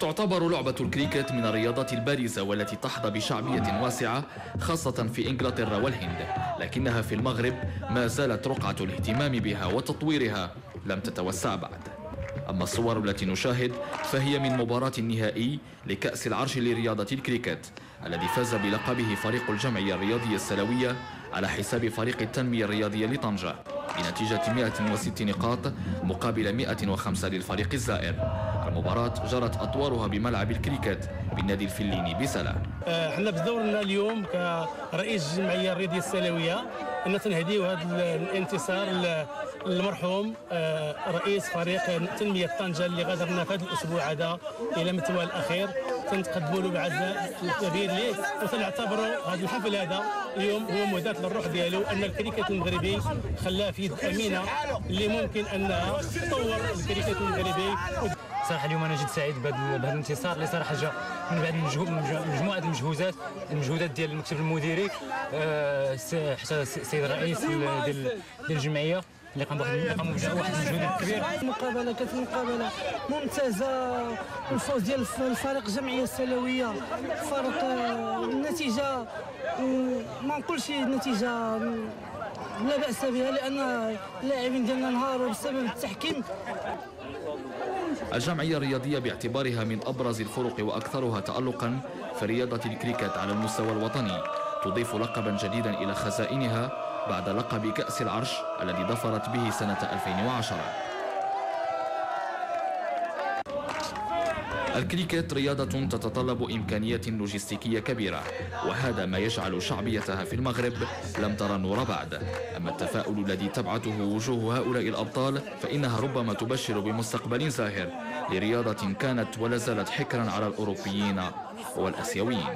تعتبر لعبة الكريكت من الرياضات البارزة والتي تحظى بشعبية واسعة خاصة في إنجلترا والهند، لكنها في المغرب ما زالت رقعة الاهتمام بها وتطويرها لم تتوسع بعد. أما الصور التي نشاهد فهي من مباراة النهائي لكأس العرش لرياضة الكريكت الذي فاز بلقبه فريق الجمعية الرياضية السلوية على حساب فريق التنمية الرياضية لطنجة بنتيجة 106 نقاط مقابل 105 للفريق الزائر. المباراة جرت أطوارها بملعب الكريكت بالنادي الفليني بسلا. احنا بدورنا اليوم كرئيس الجمعية الرياضية السلوية أن تنهديو هذا الانتصار للمرحوم رئيس فريق تنمية طنجة اللي غادرنا في هذا الأسبوع هذا إلى مثواه الأخير. تنقدموا له بعزاء الكبير ليه وتنعتبروا هذا الحفل هذا اليوم هو مهداة للروح ديالو، أن الكريكت المغربي خلاه في يد أمينة اللي ممكن أنها تطور الكريكت المغربي. صراحه اليوم انا جد سعيد بهذا الانتصار اللي صراحه جا من بعد مجموعه المجهودات ديال المكتب المديري حتى السيد الرئيس ديال الجمعيه اللي قاموا بواحد المجهود كبير. المقابله كانت مقابله ممتازه، الفوز ديال الفريق الجمعيه السلويه فرق النتيجه ما نقولش النتيجه لا باس بها لان اللاعبين ديالنا نهاروا بسبب التحكيم. الجمعية الرياضية باعتبارها من أبرز الفرق وأكثرها تألقا في رياضة الكريكت على المستوى الوطني تضيف لقبا جديدا إلى خزائنها بعد لقب كأس العرش الذي ظفرت به سنة 2010. الكريكت رياضة تتطلب إمكانيات لوجستيكية كبيرة، وهذا ما يجعل شعبيتها في المغرب لم ترى النور بعد. أما التفاؤل الذي تبعثه وجوه هؤلاء الأبطال فإنها ربما تبشر بمستقبل زاهر لرياضة كانت ولا زالت حكرا على الأوروبيين والأسيويين.